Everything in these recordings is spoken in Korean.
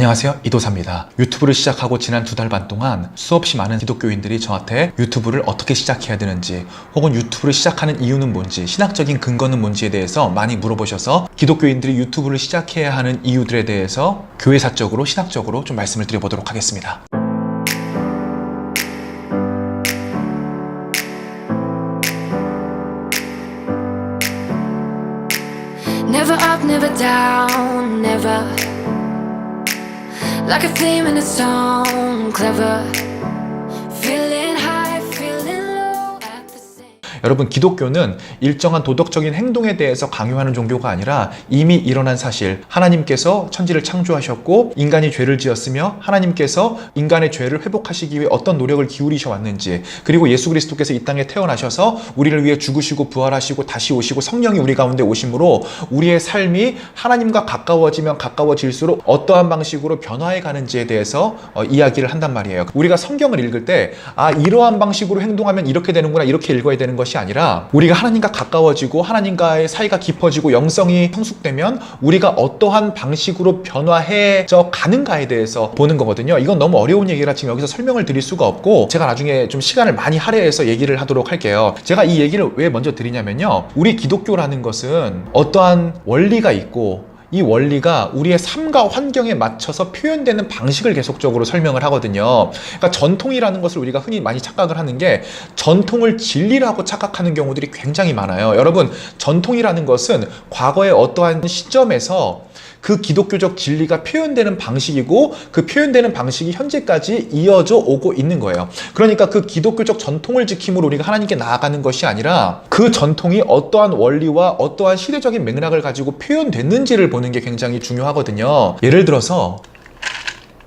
안녕하세요, 이도사입니다. 유튜브를 시작하고 지난 2달 반 동안 수없이 많은 기독교인들이 저한테 유튜브를 어떻게 시작해야 되는지, 혹은 유튜브를 시작하는 이유는 뭔지, 신학적인 근거는 뭔지에 대해서 많이 물어보셔서 기독교인들이 유튜브를 시작해야 하는 이유들에 대해서 교회사적으로, 신학적으로 좀 말씀을 드려보도록 하겠습니다. Never up, never down, never like a theme in a song, clever. Feeling high, feeling low at the same. 여러분, 기독교는 일정한 도덕적인 행동에 대해서 강요하는 종교가 아니라 이미 일어난 사실, 하나님께서 천지를 창조하셨고 인간이 죄를 지었으며 하나님께서 인간의 죄를 회복하시기 위해 어떤 노력을 기울이셔 왔는지, 그리고 예수 그리스도께서 이 땅에 태어나셔서 우리를 위해 죽으시고 부활하시고 다시 오시고 성령이 우리 가운데 오심으로 우리의 삶이 하나님과 가까워지면 가까워질수록 어떠한 방식으로 변화해 가는지에 대해서 이야기를 한단 말이에요. 우리가 성경을 읽을 때 이러한 방식으로 행동하면 이렇게 되는구나, 이렇게 읽어야 되는 것이 아니라 우리가 하나님과 가까워지고 하나님과의 사이가 깊어지고 영성이 성숙되면 우리가 어떠한 방식으로 변화해져 가는가에 대해서 보는 거거든요. 이건 너무 어려운 얘기라 지금 여기서 설명을 드릴 수가 없고, 제가 나중에 좀 시간을 많이 할애해서 얘기를 하도록 할게요. 제가 이 얘기를 왜 먼저 드리냐면요, 우리 기독교라는 것은 어떠한 원리가 있고 이 원리가 우리의 삶과 환경에 맞춰서 표현되는 방식을 계속적으로 설명을 하거든요. 그러니까 전통이라는 것을 우리가 흔히 많이 착각을 하는 게, 전통을 진리라고 착각하는 경우들이 굉장히 많아요. 여러분, 전통이라는 것은 과거의 어떠한 시점에서 그 기독교적 진리가 표현되는 방식이고, 그 표현되는 방식이 현재까지 이어져 오고 있는 거예요. 그러니까 그 기독교적 전통을 지킴으로 우리가 하나님께 나아가는 것이 아니라 그 전통이 어떠한 원리와 어떠한 시대적인 맥락을 가지고 표현됐는지를 보는 게 굉장히 중요하거든요. 예를 들어서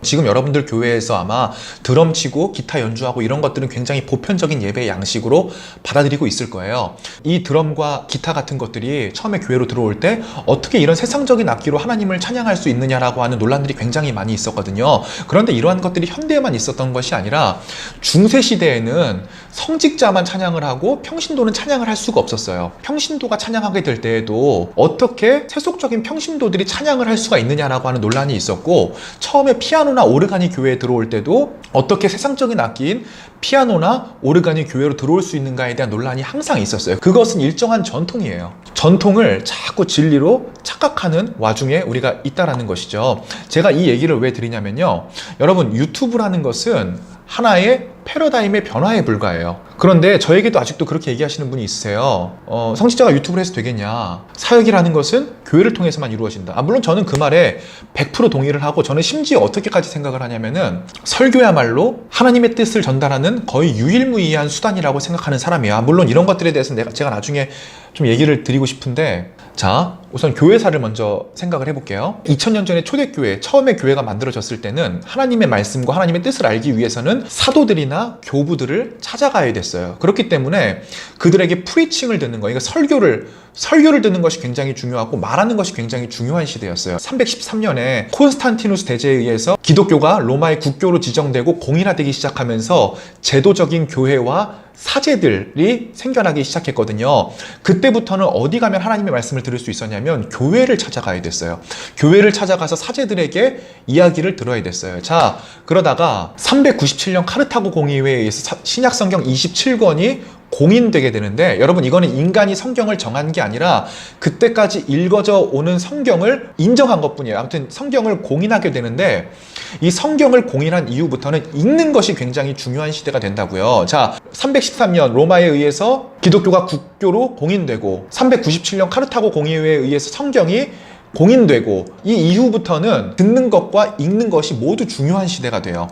지금 여러분들 교회에서 아마 드럼 치고 기타 연주하고 이런 것들은 굉장히 보편적인 예배의 양식으로 받아들이고 있을 거예요. 이 드럼과 기타 같은 것들이 처음에 교회로 들어올 때 어떻게 이런 세상적인 악기로 하나님을 찬양할 수 있느냐라고 하는 논란들이 굉장히 많이 있었거든요. 그런데 이러한 것들이 현대에만 있었던 것이 아니라 중세 시대에는 성직자만 찬양을 하고 평신도는 찬양을 할 수가 없었어요. 평신도가 찬양하게 될 때에도 어떻게 세속적인 평신도들이 찬양을 할 수가 있느냐라고 하는 논란이 있었고, 처음에 피아노나 오르간이 교회에 들어올 때도 어떻게 세상적인 악기인 피아노나 오르간이 교회로 들어올 수 있는가에 대한 논란이 항상 있었어요. 그것은 일정한 전통이에요. 전통을 자꾸 진리로 착각하는 와중에 우리가 있다라는 것이죠. 제가 이 얘기를 왜 드리냐면요, 여러분, 유튜브라는 것은 하나의 패러다임의 변화에 불과해요. 그런데 저에게도 아직도 그렇게 얘기하시는 분이 있으세요. 성직자가 유튜브를 해서 되겠냐, 사역이라는 것은 교회를 통해서만 이루어진다. 물론 저는 그 말에 100% 동의를 하고, 저는 심지어 어떻게까지 생각을 하냐면은 설교야말로 하나님의 뜻을 전달하는 거의 유일무이한 수단이라고 생각하는 사람이야. 물론 이런 것들에 대해서는 제가 나중에 좀 얘기를 드리고 싶은데, 자, 우선 교회사를 먼저 생각을 해볼게요. 2000년 전에 초대교회, 처음에 교회가 만들어졌을 때는 하나님의 말씀과 하나님의 뜻을 알기 위해서는 사도들이나 교부들을 찾아가야 됐어요. 그렇기 때문에 그들에게 프리칭을 듣는 거, 그러니까 설교를 듣는 것이 굉장히 중요하고 말하는 것이 굉장히 중요한 시대였어요. 313년에 콘스탄티누스 대제에 의해서 기독교가 로마의 국교로 지정되고 공인화되기 시작하면서 제도적인 교회와 사제들이 생겨나기 시작했거든요. 그때부터는 어디 가면 하나님의 말씀을 들을 수 있었냐면 교회를 찾아가야 됐어요. 교회를 찾아가서 사제들에게 이야기를 들어야 됐어요. 자, 그러다가 397년 카르타고 공의회에 의해서 신약 성경 27권이 공인되게 되는데, 여러분, 이거는 인간이 성경을 정한 게 아니라 그때까지 읽어져 오는 성경을 인정한 것뿐이에요. 아무튼 성경을 공인하게 되는데, 이 성경을 공인한 이후부터는 읽는 것이 굉장히 중요한 시대가 된다고요. 자, 313년 로마에 의해서 기독교가 국교로 공인되고, 397년 카르타고 공의회에 의해서 성경이 공인되고, 이 이후부터는 듣는 것과 읽는 것이 모두 중요한 시대가 돼요.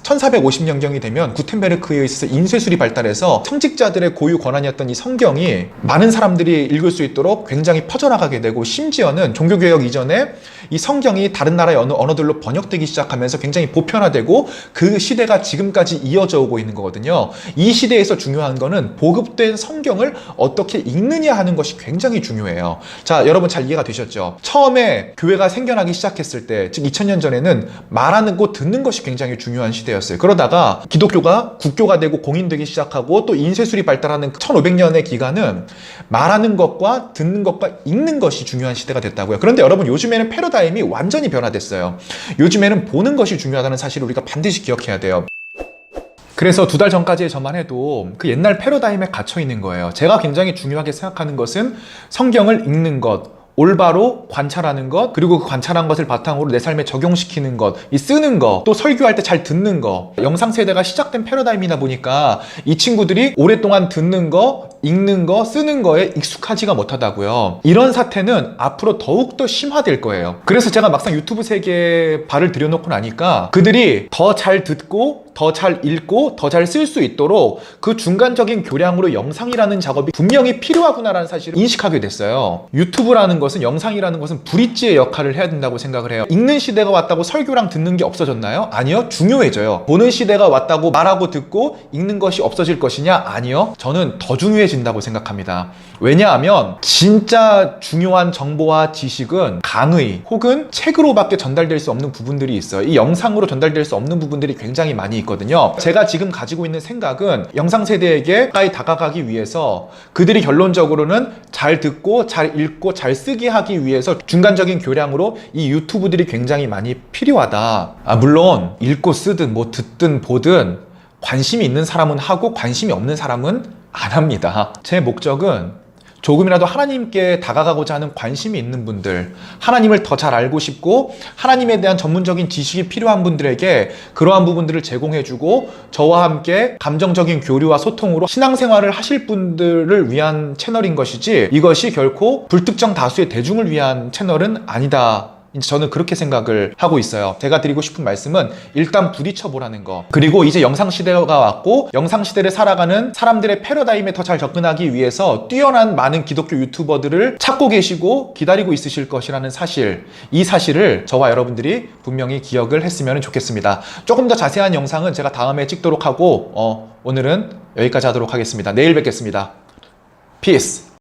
1450년경이 되면 구텐베르크에 의해서 인쇄술이 발달해서 성직자들의 고유 권한이었던 이 성경이 많은 사람들이 읽을 수 있도록 굉장히 퍼져나가게 되고, 심지어는 종교개혁 이전에 이 성경이 다른 나라의 언어들로 번역되기 시작하면서 굉장히 보편화되고 그 시대가 지금까지 이어져 오고 있는 거거든요. 이 시대에서 중요한 거는 보급된 성경을 어떻게 읽느냐 하는 것이 굉장히 중요해요. 자, 여러분 잘 이해가 되셨죠? 처음에 교회가 생겨나기 시작했을 때, 즉 2000년 전에는 말하는 거 듣는 것이 굉장히 중요한 시대였어요. 시대였어요. 그러다가 기독교가 국교가 되고 공인되기 시작하고 또 인쇄술이 발달하는 1500년의 기간은 말하는 것과 듣는 것과 읽는 것이 중요한 시대가 됐다고요. 그런데 여러분, 요즘에는 패러다임이 완전히 변화됐어요. 요즘에는 보는 것이 중요하다는 사실을 우리가 반드시 기억해야 돼요. 그래서 2달 전까지의 저만 해도 그 옛날 패러다임에 갇혀 있는 거예요. 제가 굉장히 중요하게 생각하는 것은 성경을 읽는 것, 올바로 관찰하는 것, 그리고 그 관찰한 것을 바탕으로 내 삶에 적용시키는 것, 이 쓰는 거, 또 설교할 때 잘 듣는 거. 영상 세대가 시작된 패러다임이다 보니까 이 친구들이 오랫동안 듣는 거, 읽는 거, 쓰는 거에 익숙하지가 못하다고요. 이런 사태는 앞으로 더욱더 심화될 거예요. 그래서 제가 막상 유튜브 세계에 발을 들여놓고 나니까 그들이 더 잘 듣고 더 잘 읽고 더 잘 쓸 수 있도록 그 중간적인 교량으로 영상이라는 작업이 분명히 필요하구나라는 사실을 인식하게 됐어요. 유튜브라는 것은, 영상이라는 것은 브릿지의 역할을 해야 된다고 생각을 해요. 읽는 시대가 왔다고 설교랑 듣는 게 없어졌나요? 아니요. 중요해져요. 보는 시대가 왔다고 말하고 듣고 읽는 것이 없어질 것이냐? 아니요. 저는 더 중요해진다고 생각합니다. 왜냐하면 진짜 중요한 정보와 지식은 강의 혹은 책으로밖에 전달될 수 없는 부분들이 있어요. 이 영상으로 전달될 수 없는 부분들이 굉장히 많이 있거든요. 제가 지금 가지고 있는 생각은 영상 세대에게 가까이 다가가기 위해서 그들이 결론적으로는 잘 듣고 잘 읽고 잘 쓰게 하기 위해서 중간적인 교량으로 이 유튜브들이 굉장히 많이 필요하다. 물론 읽고 쓰든 뭐 듣든 보든 관심이 있는 사람은 하고 관심이 없는 사람은 안 합니다. 제 목적은 조금이라도 하나님께 다가가고자 하는 관심이 있는 분들, 하나님을 더 잘 알고 싶고 하나님에 대한 전문적인 지식이 필요한 분들에게 그러한 부분들을 제공해주고 저와 함께 감정적인 교류와 소통으로 신앙생활을 하실 분들을 위한 채널인 것이지, 이것이 결코 불특정 다수의 대중을 위한 채널은 아니다. 저는 그렇게 생각을 하고 있어요. 제가 드리고 싶은 말씀은 일단 부딪혀 보라는 거. 그리고 이제 영상 시대가 왔고 영상 시대를 살아가는 사람들의 패러다임에 더 잘 접근하기 위해서 뛰어난 많은 기독교 유튜버들을 찾고 계시고 기다리고 있으실 것이라는 사실, 이 사실을 저와 여러분들이 분명히 기억을 했으면 좋겠습니다. 조금 더 자세한 영상은 제가 다음에 찍도록 하고 오늘은 여기까지 하도록 하겠습니다. 내일 뵙겠습니다. 피스.